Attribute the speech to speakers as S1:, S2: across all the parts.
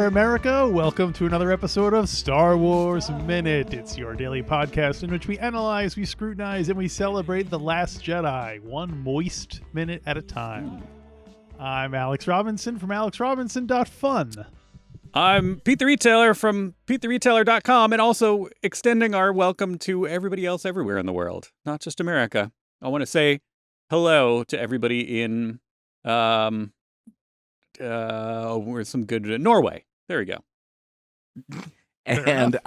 S1: America. Welcome to another episode of Star Wars Minute. It's your daily podcast in which we analyze, we scrutinize, and we celebrate The Last Jedi, one moist minute at a time. I'm Alex Robinson from alexrobinson.fun.
S2: I'm Pete the Retailer from PeteTheRetailer.com, and also extending our welcome to everybody else everywhere in the world, not just America. I want to say hello to everybody in where's some good Norway. There we go.
S3: And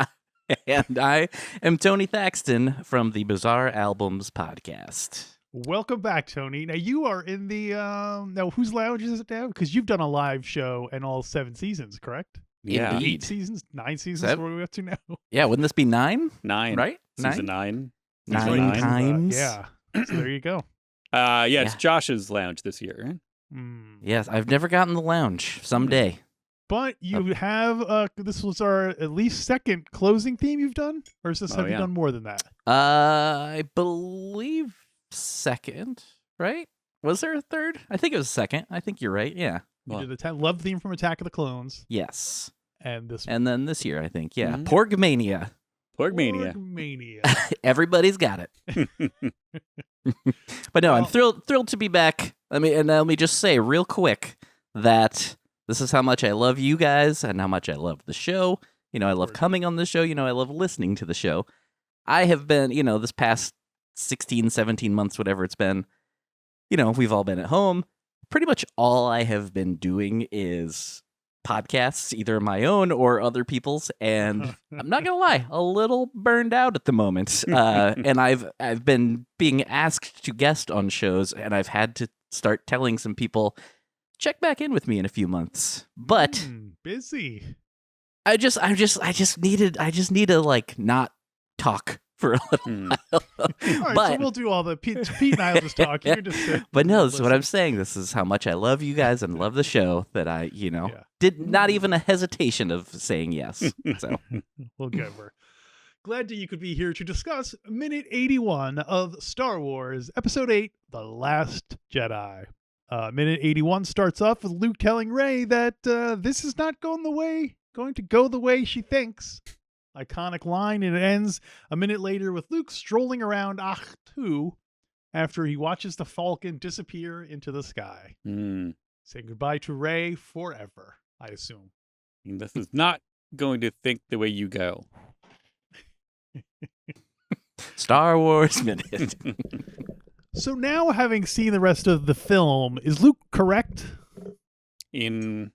S3: I am Tony Thaxton from the Bizarre Albums podcast.
S1: Welcome back, Tony. Now you are in the now whose lounge is it now? Because you've done a live show and all 7 seasons, correct?
S2: Yeah.
S1: 8 seasons, 9 seasons. What are we up to now?
S3: Yeah, wouldn't this be 9?
S2: 9,
S3: right?
S2: Season 9.
S3: 9 times.
S1: Yeah. So there you go.
S2: It's Josh's lounge this year, right?
S3: Yes, I've never gotten the lounge. Someday.
S1: But you have this was our at least second closing theme you've done, or is this have you done more than that?
S3: I believe second, right? Was there a third? I think it was second. I think you're right. Yeah.
S1: You did the love theme from Attack of the Clones.
S3: Yes.
S1: And this
S3: and then this year, I think. Yeah.
S2: Mhm.
S3: Porgmania.
S1: Porgmania.
S3: Everybody's got it. But no, I'm thrilled to be back. Let me just say real quick that this is how much I love you guys and how much I love the show. You know, I love coming on the show. You know, I love listening to the show. I have been, this past 16, 17 months, whatever it's been, we've all been at home. Pretty much all I have been doing is podcasts, either my own or other people's, and I'm not gonna lie, a little burned out at the moment. And I've been being asked to guest on shows, and I've had to start telling some people, check back in with me in a few months. But
S1: busy.
S3: I just need to like not talk for a little while.
S1: All right,
S3: but
S1: so we'll do all the Pete and I will just talk. You can just sit.
S3: But no,
S1: this
S3: that's what I'm saying. This is how much I love you guys and love the show that I, did not even a hesitation of saying yes. So
S1: we'll go over. Glad that you could be here to discuss minute 81 of Star Wars Episode 8, The Last Jedi. Minute 81 starts off with Luke telling Rey that this is not going to go the way she thinks. Iconic line, and it ends a minute later with Luke strolling around Ahch-To after he watches the Falcon disappear into the sky. Saying goodbye to Rey forever, I assume.
S2: This is not going to think the way you go.
S3: Star Wars Minute.
S1: So now, having seen the rest of the film, is Luke correct
S2: In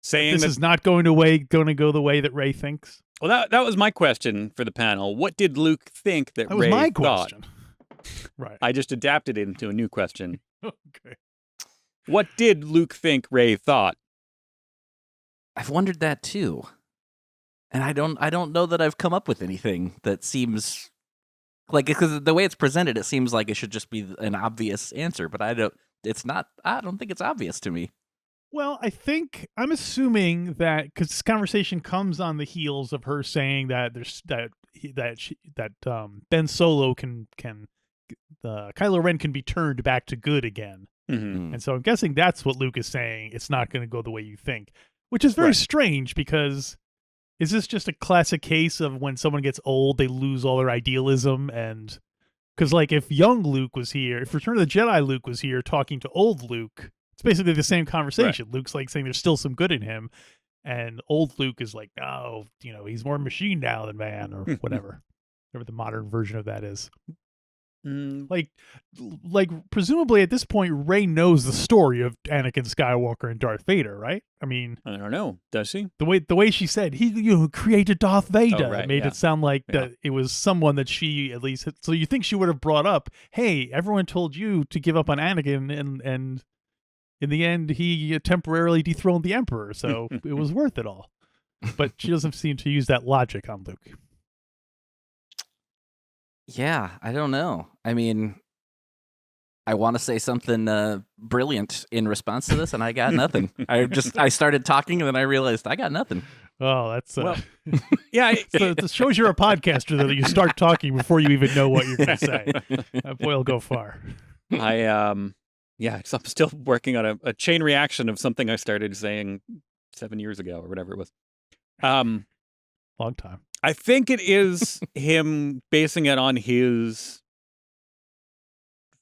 S2: saying
S1: this is not going to go the way that Rey thinks?
S2: Well, that was my question for the panel. What did Luke think that
S1: was
S2: Rey
S1: my
S2: thought?
S1: question. Right.
S2: I just adapted it into a new question.
S1: Okay.
S2: What did Luke think Rey thought?
S3: I've wondered that too. And I don't know that I've come up with anything that seems like, because the way it's presented, it seems like it should just be an obvious answer, but I don't think it's obvious to me.
S1: Well, I'm assuming that because this conversation comes on the heels of her saying that Ben Solo can Kylo Ren can be turned back to good again, and so I'm guessing that's what Luke is saying. It's not going to go the way you think, which is very strange because is this just a classic case of when someone gets old, they lose all their idealism? And because like if young Luke was here, if Return of the Jedi Luke was here talking to old Luke, it's basically the same conversation. Right. Luke's like saying there's still some good in him, and old Luke is like, oh, he's more machine now than man, or whatever the modern version of that is. Like presumably at this point, Rey knows the story of Anakin Skywalker and Darth Vader, right? I mean,
S2: I don't know. Does she?
S1: The way she said he created Darth Vader made it sound like that it was someone that she at least. So you think she would have brought up, hey, everyone told you to give up on Anakin, and in the end, he temporarily dethroned the Emperor, so it was worth it all. But she doesn't seem to use that logic on Luke.
S3: Yeah, I don't know. I mean, I want to say something brilliant in response to this, and I got nothing. I started talking, and then I realized I got nothing.
S1: Oh, that's
S2: yeah.
S1: So it shows you're a podcaster that you start talking before you even know what you're going to say. That boy will go far.
S2: I'm still working on a chain reaction of something I started saying 7 years ago or whatever it was.
S1: Long time.
S2: I think it is him basing it on his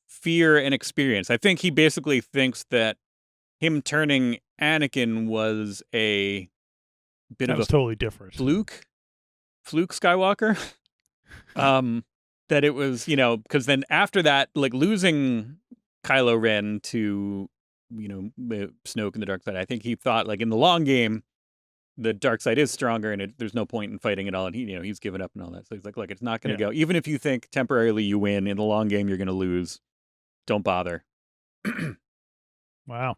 S2: fear and experience. I think he basically thinks that him turning Anakin was a bit of a
S1: totally different
S2: fluke Skywalker. That it was, because then after that, like losing Kylo Ren to, Snoke and the dark side, I think he thought like in the long game, the dark side is stronger and there's no point in fighting at all. And he's given up and all that. So he's like, look, it's not going to go. Even if you think temporarily you win, in the long game, you're going to lose. Don't bother.
S1: Wow.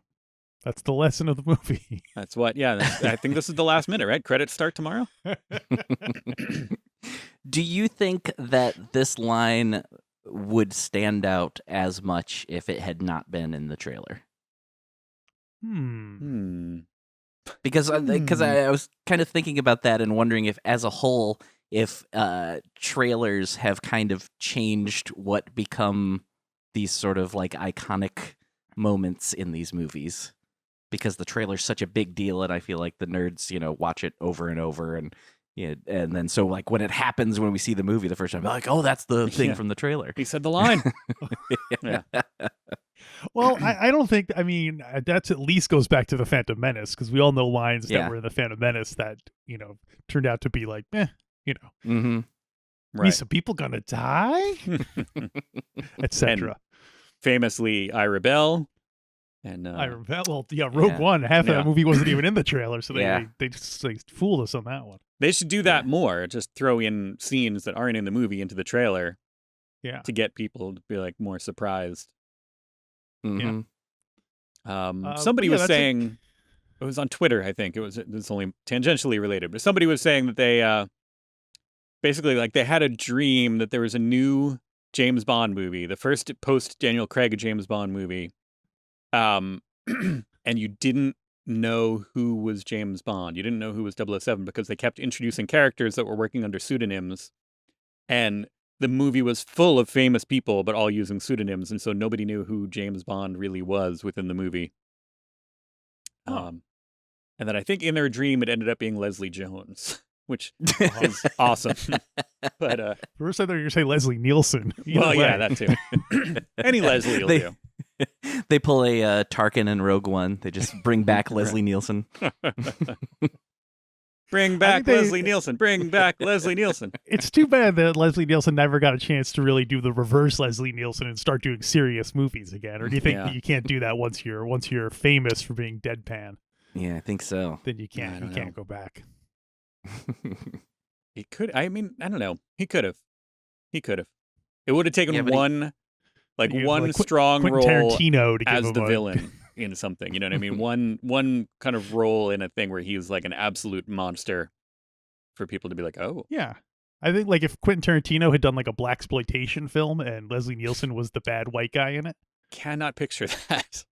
S1: That's the lesson of the movie.
S2: That's what, I think this is the last minute, right? Credits start tomorrow.
S3: Do you think that this line would stand out as much if it had not been in the trailer? Because I was kind of thinking about that and wondering if, as a whole, if trailers have kind of changed what become these sort of like iconic moments in these movies. Because the trailer's such a big deal, and I feel like the nerds, watch it over and over, and and then so like when it happens when we see the movie the first time, we're like, oh, that's the thing from the trailer.
S2: He said the line. Yeah.
S1: Well, I don't think. I mean, that at least goes back to the Phantom Menace, because we all know lines that were in the Phantom Menace that turned out to be like,
S2: Right.
S1: Be some people gonna die, etc.
S2: Famously, I Rebel. And
S1: Rogue One. Half of that movie wasn't even in the trailer, so they just fooled us on that one.
S2: They should do that more. Just throw in scenes that aren't in the movie into the trailer.
S1: Yeah.
S2: To get people to be like more surprised.
S3: Mm-hmm.
S2: Yeah. Somebody was saying it was on Twitter. I think it's only tangentially related, but somebody was saying that they basically like they had a dream that there was a new James Bond movie, the first post Daniel Craig James Bond movie. And you didn't know who was James Bond. You didn't know who was 007 because they kept introducing characters that were working under pseudonyms. And the movie was full of famous people, but all using pseudonyms. And so nobody knew who James Bond really was within the movie. And then I think in their dream, it ended up being Leslie Jones, which is awesome. But
S1: first I thought you were going to say Leslie Nielsen.
S2: Yeah, that too. Any Leslie will do.
S3: They pull a Tarkin and Rogue One. They just bring back Leslie Nielsen.
S2: Bring back Leslie Nielsen. Bring back Leslie Nielsen.
S1: It's too bad that Leslie Nielsen never got a chance to really do the reverse Leslie Nielsen and start doing serious movies again. Or do you think that you can't do that once you're famous for being deadpan?
S3: Yeah, I think so.
S1: Then you can't go back.
S2: He could. I mean, I don't know. He could have. It would have taken one. One strong
S1: Quentin
S2: role
S1: Tarantino to
S2: as the villain in something, you know what I mean? One kind of role in a thing where he's like an absolute monster for people to be like, oh.
S1: Yeah. I think like if Quentin Tarantino had done like a blaxploitation film and Leslie Nielsen was the bad white guy in it.
S2: Cannot picture that.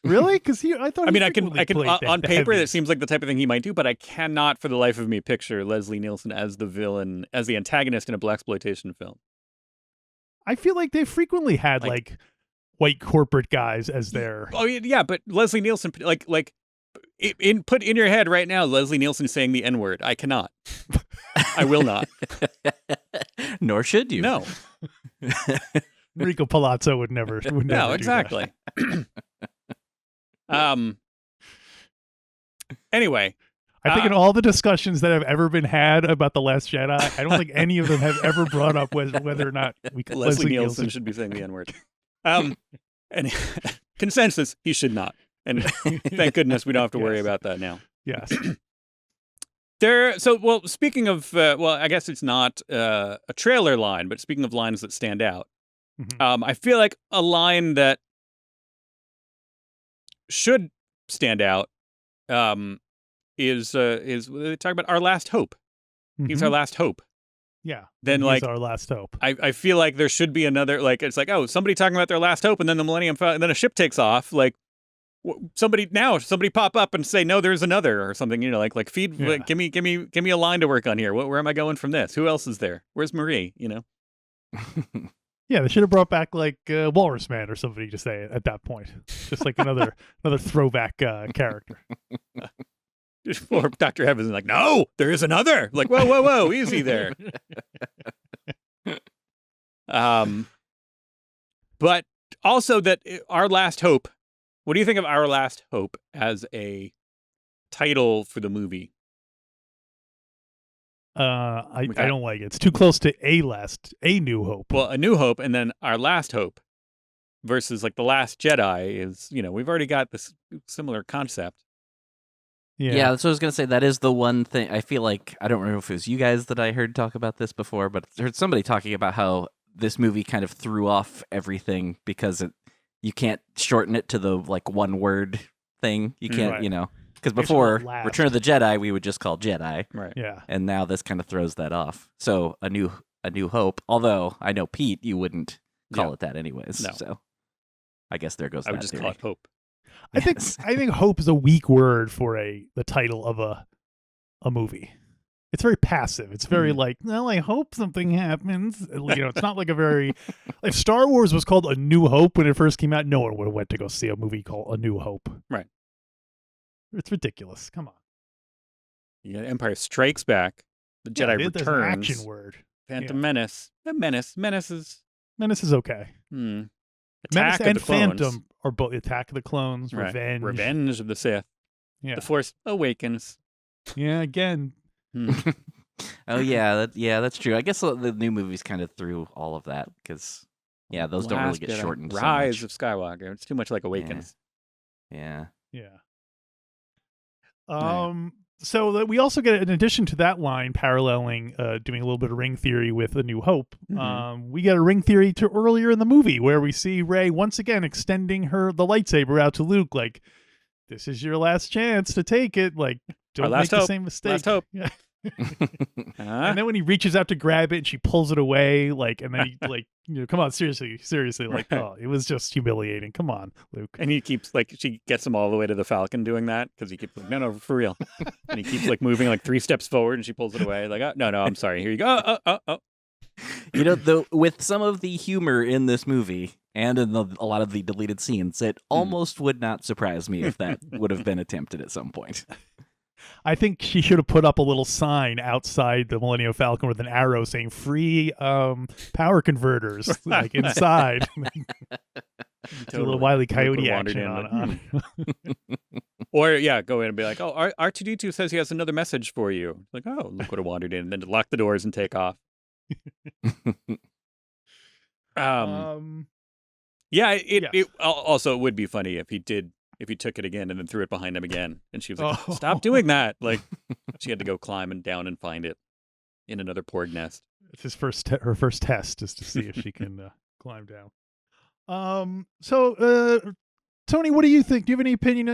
S1: Really? Because I thought.
S2: I mean, I can on paper that seems like the type of thing he might do, but I cannot for the life of me picture Leslie Nielsen as the villain, as the antagonist in a blaxploitation film.
S1: I feel like they frequently had like white corporate guys as their.
S2: Oh yeah, but Leslie Nielsen, put in your head right now, Leslie Nielsen saying the N-word. I cannot. I will not.
S3: Nor should you.
S2: No.
S1: Enrico Palazzo would never.
S2: No, exactly. Anyway.
S1: I think in all the discussions that have ever been had about The Last Jedi, I don't think any of them have ever brought up whether or not
S2: Leslie Nielsen should be saying the N-word. And consensus, he should not. And thank goodness we don't have to worry about that now.
S1: Yes.
S2: Speaking of, I guess it's not a trailer line, but speaking of lines that stand out, I feel like a line that should stand out is they talk about our last hope. He's our last hope.
S1: Yeah.
S2: Then
S1: he's our last hope.
S2: I feel like there should be another, like, it's like, oh, somebody talking about their last hope, and then the Millennium Falcon, and then a ship takes off. Like, somebody pop up and say, no, there's another, or something, like feed, like, give me a line to work on here. Where am I going from this? Who else is there? Where's Marie?
S1: Yeah, they should have brought back like Walrus Man or somebody to say it at that point. Just like another throwback character.
S2: Or Dr. Evans is like, no, there is another. Like, whoa, easy there. But also that Our Last Hope. What do you think of Our Last Hope as a title for the movie?
S1: I don't like it. It's too close to A New Hope.
S2: Well, A New Hope and then Our Last Hope versus like The Last Jedi is, we've already got this similar concept.
S3: Yeah, that's what I was going to say. That is the one thing. I feel like, I don't remember if it was you guys that I heard talk about this before, but I heard somebody talking about how this movie kind of threw off everything because you can't shorten it to the like one word thing. You can't, because before Return of the Jedi, we would just call Jedi.
S2: Right.
S1: Yeah.
S3: And now this kind of throws that off. So A New Hope, although I know, Pete, you wouldn't call it that anyways.
S2: No.
S3: So I guess there goes that
S2: I would just
S3: theory.
S2: call it Hope.
S1: I think hope is a weak word for the title of a movie. It's very passive. It's very like, well, I hope something happens. It's not like a very if Star Wars was called A New Hope when it first came out, no one would have went to go see a movie called A New Hope.
S2: Right.
S1: It's ridiculous. Come on.
S2: Yeah, Empire Strikes Back. The Jedi Returns.
S1: There's an action word.
S2: Phantom Menace. Menace
S1: is okay.
S2: Attack
S1: Menace
S2: of
S1: and
S2: the Clones.
S1: Phantom are both Attack of the Clones,
S2: Right.
S1: Revenge
S2: of the Sith.
S1: Yeah.
S2: The Force Awakens.
S1: Yeah, again.
S3: Oh yeah, that's true. I guess the new movies kind of threw all of that because those don't really get shortened.
S2: Rise
S3: so
S2: of Skywalker. It's too much like Awakens.
S3: Yeah.
S1: So that we also get, in addition to that line paralleling, doing a little bit of ring theory with A New Hope, we get a ring theory to earlier in the movie where we see Rey once again extending the lightsaber out to Luke, like, this is your last chance to take it. Like, don't make the same mistake.
S2: Last hope.
S1: Yeah. And then when he reaches out to grab it and she pulls it away, like, and then he like, come on, seriously, like, oh, it was just humiliating. Come on, Luke.
S2: And he keeps like, she gets him all the way to the Falcon doing that because he keeps like, no, for real. And he keeps like moving like 3 steps forward and she pulls it away. Like, oh, no, I'm sorry. Here you go. Oh.
S3: With some of the humor in this movie and in a lot of the deleted scenes, it almost would not surprise me if that would have been attempted at some point.
S1: I think she should have put up a little sign outside the Millennium Falcon with an arrow saying "free power converters," like inside. A little Wile E. Coyote action on.
S2: Or go in and be like, "Oh, R2D2 says he has another message for you." Like, "Oh, look what have wandered in," and then to lock the doors and take off. It also, it would be funny if he took it again and then threw it behind him again, and she was like, "Stop doing that!" Like, she had to go climb and down and find it in another porg nest.
S1: It's her first test is to see if she can climb down. So Tony, what do you think? Do you have any opinion?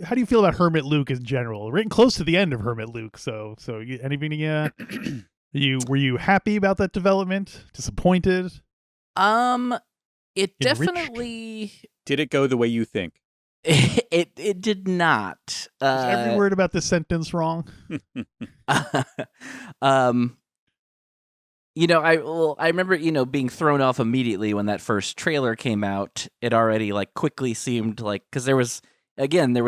S1: How do you feel about Hermit Luke in general? We're getting close to the end of Hermit Luke, so anything? Were you happy about that development? Disappointed?
S3: It definitely
S2: did it go the way you think?
S3: It did not.
S1: Is every word about this sentence wrong?
S3: I remember, being thrown off immediately when that first trailer came out. It already like quickly seemed like, because there was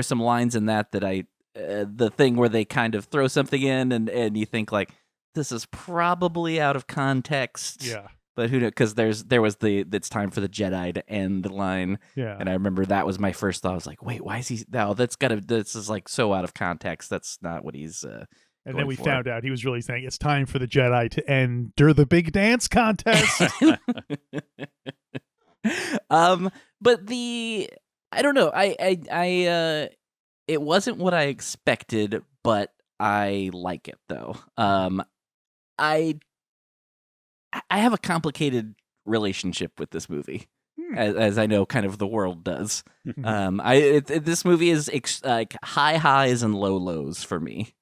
S3: some lines in that I, the thing where they kind of throw something in and you think like, this is probably out of context.
S1: Yeah.
S3: But who knows? Because there was it's time for the Jedi to end line.
S1: Yeah.
S3: And I remember that was my first thought. I was like, wait, why is he? No, this is like so out of context. That's not what he's.
S1: And then we found out he was really saying it's time for the Jedi to enter the big dance contest.
S3: But I don't know. I it wasn't what I expected, but I like it though. I have a complicated relationship with this movie, as I know kind of the world does. This movie is like high highs and low lows for me.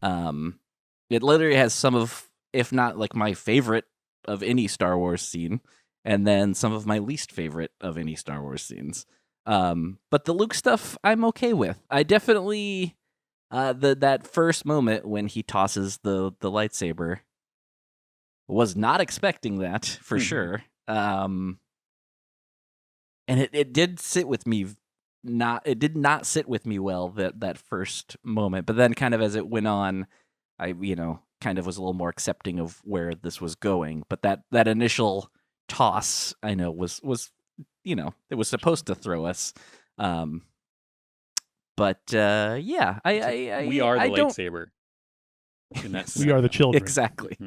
S3: It literally has some of, if not like my favorite of any Star Wars scene, and then some of my least favorite of any Star Wars scenes. But the Luke stuff I'm okay with. I definitely that first moment when he tosses the lightsaber. Was not expecting that for sure. And it did sit with me did not sit with me well that first moment. But then kind of as it went on, I kind of was a little more accepting of where this was going. But that initial toss, I know, was it was supposed to throw us. But yeah,
S2: we are the lightsaber. In that
S1: we are the children.
S3: Exactly.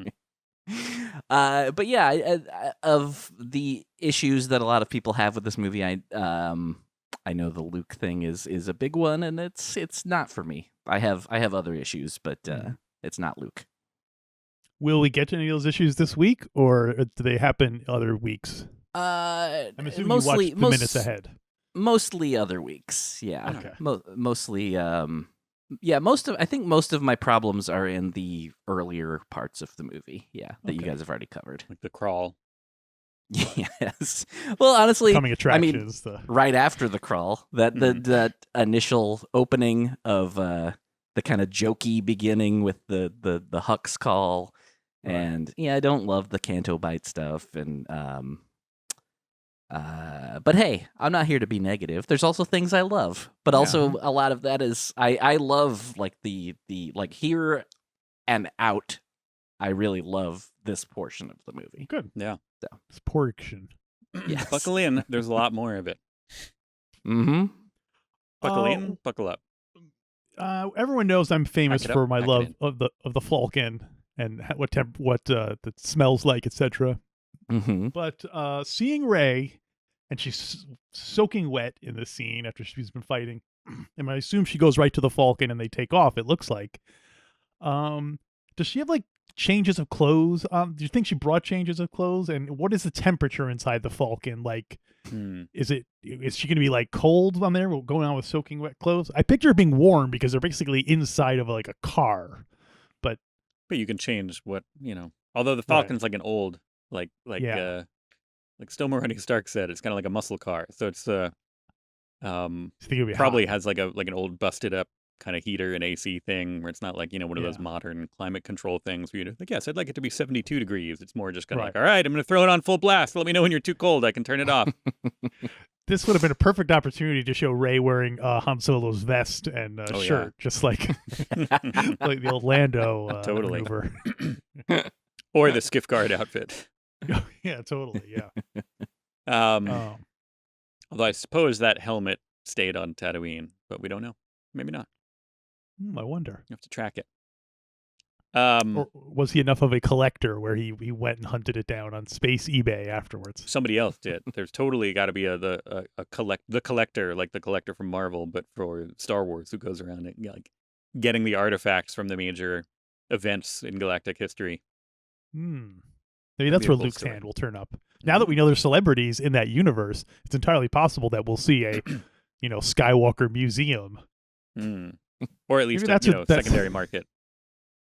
S3: But yeah, of the issues that a lot of people have with this movie, I know the Luke thing is a big one, and it's not for me. I have other issues, but it's not Luke.
S1: Will we get to any of those issues this week, or do they happen other weeks? I'm assuming
S3: mostly,
S1: you watched the minutes ahead.
S3: Mostly other weeks, yeah.
S1: Okay.
S3: Mostly, yeah. I think most of my problems are in the earlier parts of the movie. Yeah, that you guys have already covered.
S2: Like the crawl.
S3: Yes. Well, honestly,
S1: coming attractions.
S3: Right after the crawl, that initial opening of the kind of jokey beginning with the Hux call, and I don't love the Canto Bite stuff, and but hey, I'm not here to be negative. There's also things I love, but also a lot of that is I love like the like here and out. I really love this portion of the movie.
S1: Good.
S2: Yeah.
S3: So.
S1: This portion.
S3: Yes.
S2: Buckle in. There's a lot more of it.
S3: Mm-hmm.
S2: Buckle in. Buckle up.
S1: Everyone knows I'm famous for my love of the Falcon and what that smells like, etc.
S3: Mm-hmm.
S1: But seeing Rey, and she's soaking wet in this scene after she's been fighting, and I assume she goes right to the Falcon and they take off. It looks like. Does she have like changes of clothes? Do you think she brought changes of clothes? And what is the temperature inside the Falcon? Like, is she going to be like cold on there going on with soaking wet clothes? I picture it being warm because they're basically inside of like a car. But
S2: you can change what Although the Falcon's like an old like still Moroni Stark said, it's kind of like a muscle car. So it's probably has like an old busted up kind of heater and AC thing where it's not like, one of those modern climate control things where you're like, yes, I'd like it to be 72 degrees. It's more just kind of like, all right, I'm going to throw it on full blast. Let me know when you're too cold. I can turn it off.
S1: This would have been a perfect opportunity to show Rey wearing Han Solo's vest and shirt, just like like the old Lando
S2: totally.
S1: maneuver.
S2: Or the skiff guard outfit.
S1: Yeah, totally, yeah.
S2: Although I suppose that helmet stayed on Tatooine, but we don't know. Maybe not.
S1: I wonder.
S2: You have to track it.
S1: Or was he enough of a collector where he went and hunted it down on space eBay afterwards?
S2: Somebody else did. There's totally got to be the collector, like the collector from Marvel, but for Star Wars, who goes around and like getting the artifacts from the major events in galactic history.
S1: Maybe that's where Luke's hand will turn up. Now that we know there's celebrities in that universe, it's entirely possible that we'll see a Skywalker museum.
S2: Or at least secondary market.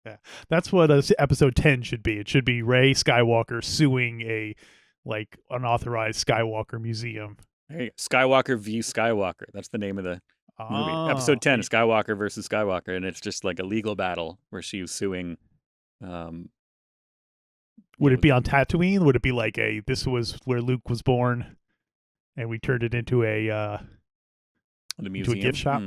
S1: Yeah, that's what episode 10 should be. It should be Rey Skywalker suing a unauthorized Skywalker museum.
S2: There you go. Skywalker v. Skywalker. That's the name of the movie. Episode 10, Skywalker versus Skywalker, and it's just like a legal battle where she was suing.
S1: Would it be on Tatooine? Would it be like this was where Luke was born, and we turned it into a
S2: museum?
S1: Into a gift shop?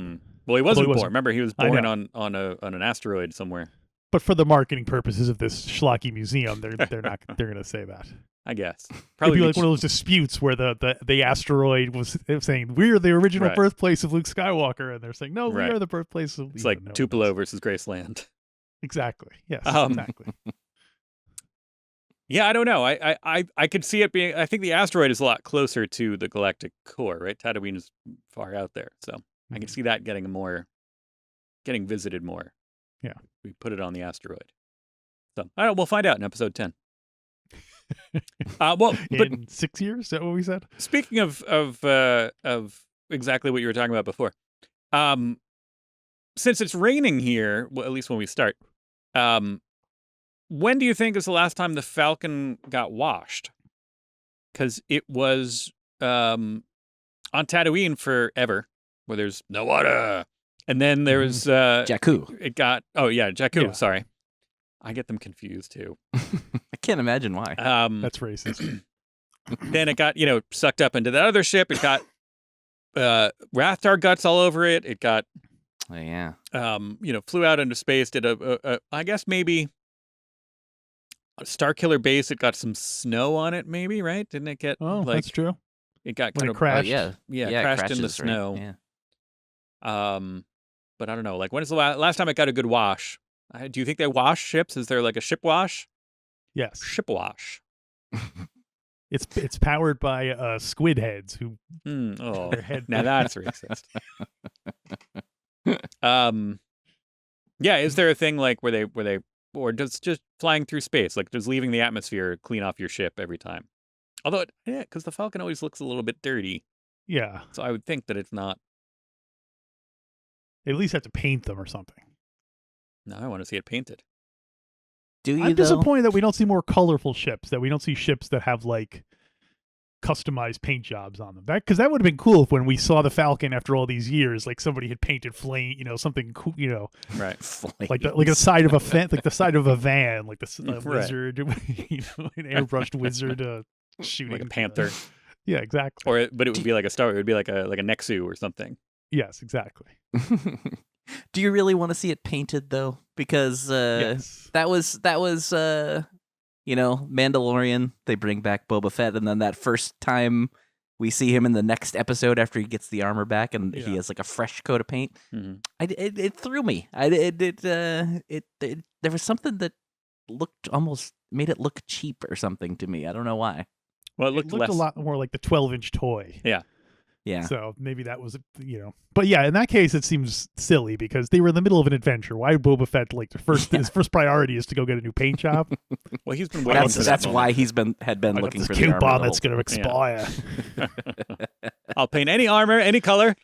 S2: Well, he wasn't born. Remember, he was born on an asteroid somewhere.
S1: But for the marketing purposes of this schlocky museum, they're going to say that.
S2: I guess
S1: probably it'd be like one of those disputes where the asteroid was saying we're the original birthplace of Luke Skywalker, and they're saying no, we are the birthplace of.
S2: It's like Tupelo versus Graceland.
S1: Exactly. Yes. Exactly.
S2: Yeah, I don't know. I could see it being. I think the asteroid is a lot closer to the galactic core, right? Tatooine is far out there, so I can see that getting visited more.
S1: Yeah,
S2: we put it on the asteroid. So I don't. We'll find out in episode 10.
S1: In 6 years, is that what we said?
S2: Speaking of exactly what you were talking about before, since it's raining here, well, at least when we start, when do you think is the last time the Falcon got washed? Because it was on Tatooine forever, where there's no water, and then there was
S3: Jakku.
S2: It got Jakku.
S1: Yeah.
S2: Sorry, I get them confused too.
S3: I can't imagine why.
S1: That's racist.
S2: Then it got sucked up into that other ship. It got Rathtar guts all over it. It got,
S3: Oh, yeah.
S2: Flew out into space. Did I guess maybe a Starkiller base. It got some snow on it, maybe, right? Didn't it get?
S1: Oh,
S2: like,
S1: that's true.
S2: It got
S1: When
S2: kind
S1: it
S2: of
S1: crashed.
S3: Oh,
S2: yeah,
S3: it
S2: crashed in the
S3: crashes, right?
S2: snow.
S3: Yeah.
S2: But I don't know. Like, when is the last time it got a good wash? Do you think they wash ships? Is there like a ship wash?
S1: Yes.
S2: Ship wash.
S1: It's powered by squid heads who.
S2: Oh,
S1: their head
S2: now that's racist. Yeah. Is there a thing like where they or just flying through space, like just leaving the atmosphere, clean off your ship every time? Although, because the Falcon always looks a little bit dirty.
S1: Yeah.
S2: So I would think that it's not.
S1: They at least have to paint them or something.
S2: No, I want to see it painted.
S3: Do you?
S1: I'm disappointed that we don't see more colorful ships. That we don't see ships that have like customized paint jobs on them. Because that would have been cool if when we saw the Falcon after all these years, like somebody had painted flame, something cool,
S2: Right.
S1: like the side of a like the side of a van, like the
S2: Right.
S1: wizard, an airbrushed wizard shooting
S2: Like a panther.
S1: Yeah, exactly.
S2: But it would be like a star. It would be like a Nexu or something.
S1: Yes, exactly.
S3: Do you really want to see it painted though? Because
S1: Yes.
S3: that was Mandalorian. They bring back Boba Fett, and then that first time we see him in the next episode after he gets the armor back, and he has like a fresh coat of paint.
S2: Mhm.
S3: It threw me. There was something that made it look cheap or something to me. I don't know why.
S2: Well, it
S1: It
S2: looked
S1: looked
S2: less.
S1: a lot more like the 12-inch toy.
S3: Yeah.
S1: So maybe that was, But yeah, in that case, it seems silly because they were in the middle of an adventure. Why would Boba Fett his first priority is to go get a new paint job?
S2: Well, he's been waiting.
S3: That's why he's had been looking for the armor.
S1: coupon that's going to expire.
S2: I'll paint any armor, any color.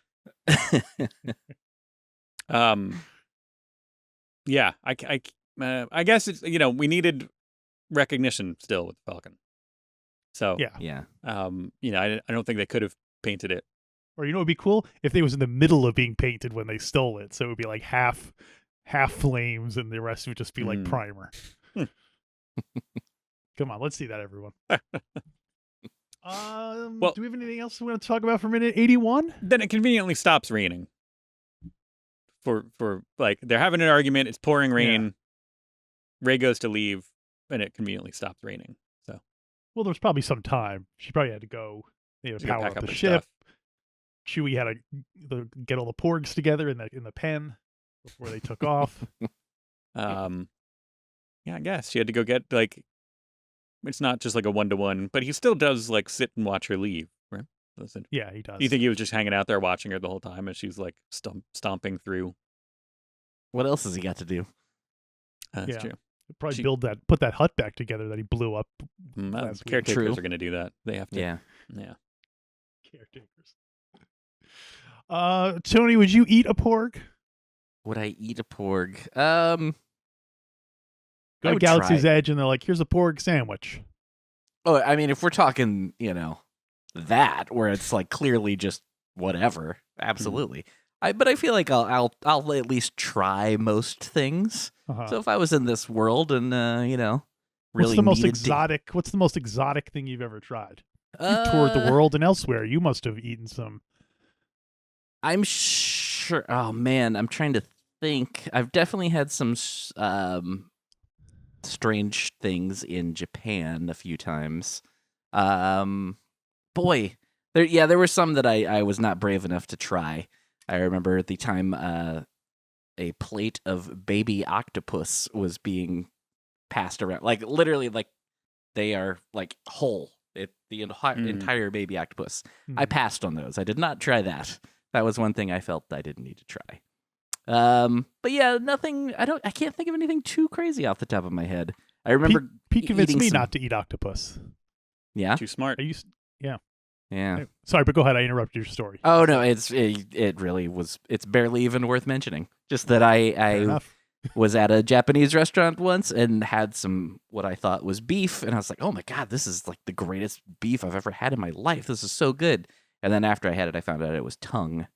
S2: Yeah, I guess it's we needed recognition still with the Falcon. So
S3: Yeah.
S2: I don't think they could have painted it.
S1: Or it would be cool if they was in the middle of being painted when they stole it. So it would be like half flames and the rest would just be like primer. Come on, let's see that, everyone.
S2: Well,
S1: do we have anything else we want to talk about for minute 81?
S2: Then it conveniently stops raining. For like they're having an argument, it's pouring rain. Rey goes to leave, and it conveniently stops raining. So,
S1: well, there was probably some time. She probably had to go. Power
S2: pack
S1: up
S2: up
S1: the
S2: her
S1: ship.
S2: stuff.
S1: Chewie had to get all the porgs together in the pen before they took off.
S2: Yeah, I guess she had to go get it's not just like a 1-to-1, but he still does like sit and watch her leave, right? Listen,
S1: Yeah, he does.
S2: you think he was just hanging out there watching her the whole time as she's like stomping through?
S3: What else has he got to do?
S2: That's true.
S1: Probably put that hut back together that he blew up. last week.
S2: Caretakers
S3: True.
S2: are going to do that. They have to.
S3: Yeah.
S1: Caretakers. Tony, would you eat a porg?
S3: Would I eat a porg?
S1: Go
S3: I
S1: to
S3: would
S1: Galaxy's
S3: try.
S1: Edge and they're like, here's a porg sandwich.
S3: Oh, I mean, if we're talking, that where it's like clearly just whatever, absolutely. But I feel like I'll at least try most things.
S1: Uh-huh.
S3: So if I was in this world and really
S1: what's the most
S3: needed
S1: exotic? What's the most exotic thing you've ever tried?
S3: to,
S1: You toured the world and elsewhere. You must have eaten some.
S3: I'm sure. Oh man, I'm trying to think. I've definitely had some strange things in Japan a few times. Boy, there were some that I was not brave enough to try. I remember at the time a plate of baby octopus was being passed around, like literally, like they are like whole. The entire baby octopus. I passed on those. I did not try that. That was one thing I felt I didn't need to try. But yeah, nothing. I can't think of anything too crazy off the top of my head. I remember
S1: Pete convinced me
S3: eating
S1: not to eat octopus.
S3: Yeah.
S2: Too smart.
S3: Yeah.
S1: Sorry, but go ahead. I interrupted your story.
S3: Oh no, it really was. It's barely even worth mentioning. Just that
S1: Fair
S3: I
S1: enough.
S3: was at a Japanese restaurant once and had some what I thought was beef, and I was like, oh my god, this is like the greatest beef I've ever had in my life. This is so good. And then after I had it, I found out it was tongue,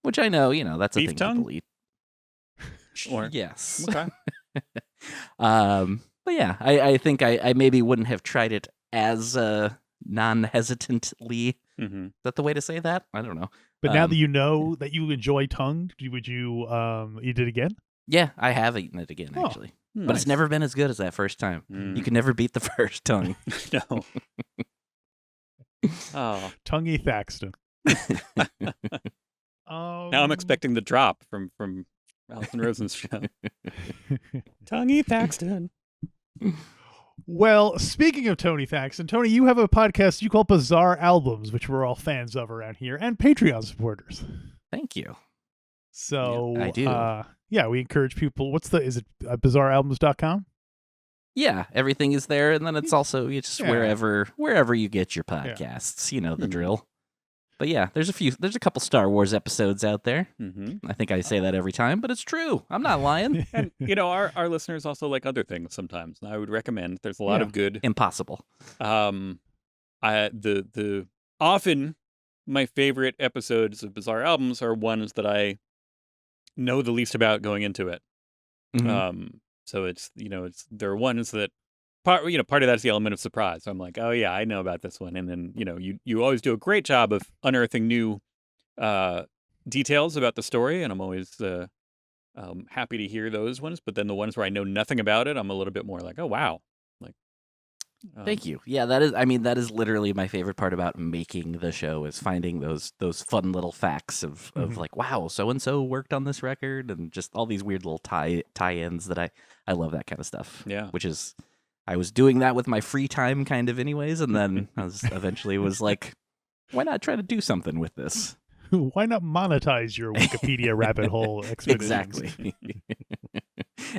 S3: which I know, that's a
S2: Beef
S3: thing
S2: tongue?
S3: people eat.
S2: Or
S3: Yes.
S2: okay.
S3: But yeah, I think I maybe wouldn't have tried it as non-hesitantly.
S2: Mm-hmm.
S3: Is that the way to say that? I don't know.
S1: But now that you know that you enjoy tongue, would you eat it again?
S3: Yeah, I have eaten it again, actually. But it's never been as good as that first time. You can never beat the first tongue.
S2: No. Oh.
S1: Tony Thaxton.
S2: Now I'm expecting the drop from Alison Rosen's show. Tony Thaxton.
S1: Well, speaking of Tony Thaxton, Tony, you have a podcast you call Bizarre Albums, which we're all fans of around here, and Patreon supporters.
S3: Thank you.
S1: So
S3: I do.
S1: We encourage people. Is it bizarrealbums.com?
S3: Yeah, everything is there, and then it's also just wherever you get your podcasts. You know the drill. But yeah, there's a couple Star Wars episodes out there. I think I say that every time, but it's true. I'm not lying.
S2: And our listeners also like other things sometimes. I would recommend. There's a lot of good.
S3: Impossible.
S2: Often my favorite episodes of Bizarre Albums are ones that I know the least about going into it. So there are ones that part of that's the element of surprise. So I'm like, oh yeah, I know about this one, and then you always do a great job of unearthing new details about the story, and I'm always happy to hear those ones. But then the ones where I know nothing about it, I'm a little bit more like, oh wow, like.
S3: Thank you. Yeah, that is literally my favorite part about making the show is finding those fun little facts of like, wow, so and so worked on this record, and just all these weird little tie-ins that I love that kind of stuff.
S2: Yeah,
S3: which is. I was doing that with my free time kind of anyways, and then I was like, why not try to do something with this?
S1: Why not monetize your Wikipedia rabbit hole expeditions?
S3: Exactly.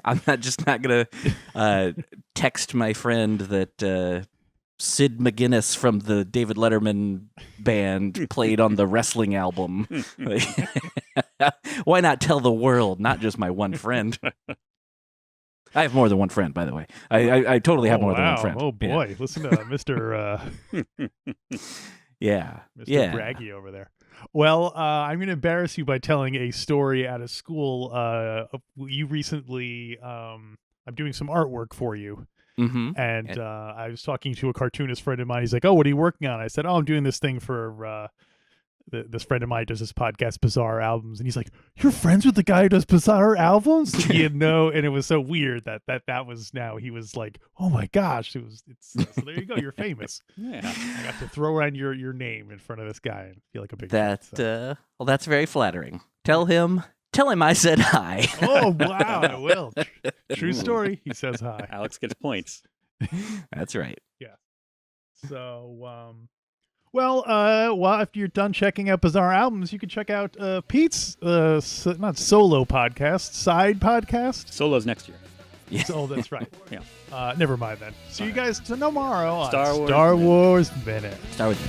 S3: I'm not going to text my friend that Sid McGuinness from the David Letterman band played on the wrestling album. Why not tell the world, not just my one friend? I have more than one friend, by the way. I totally have more than one friend.
S1: Oh, boy. Yeah. Listen to Mr.
S3: Mr.
S1: Braggy over there. Well, I'm going to embarrass you by telling a story out of school. You recently, I'm doing some artwork for you. And I was talking to a cartoonist friend of mine. He's like, oh, what are you working on? I said, oh, I'm doing this thing for... this friend of mine does this podcast, Bizarre Albums, and he's like, "You're friends with the guy who does Bizarre Albums?" And he had and it was so weird that was now he was like, "Oh my gosh!" So there you go, you're famous.
S2: Yeah,
S1: I got to throw around your name in front of this guy and feel like a big
S3: well, that's very flattering. Tell him I said hi.
S1: Oh wow, I will. True story. He says hi.
S2: Alex gets points.
S3: That's right.
S1: Yeah. So Well, after you're done checking out Bizarre Albums, you can check out Pete's not solo podcast, side podcast.
S2: Solo's next year.
S3: Yeah.
S1: Oh, that's right.
S2: Yeah.
S1: Never mind then. See you guys tomorrow on
S2: Star Wars
S1: Minute.
S3: Star Wars.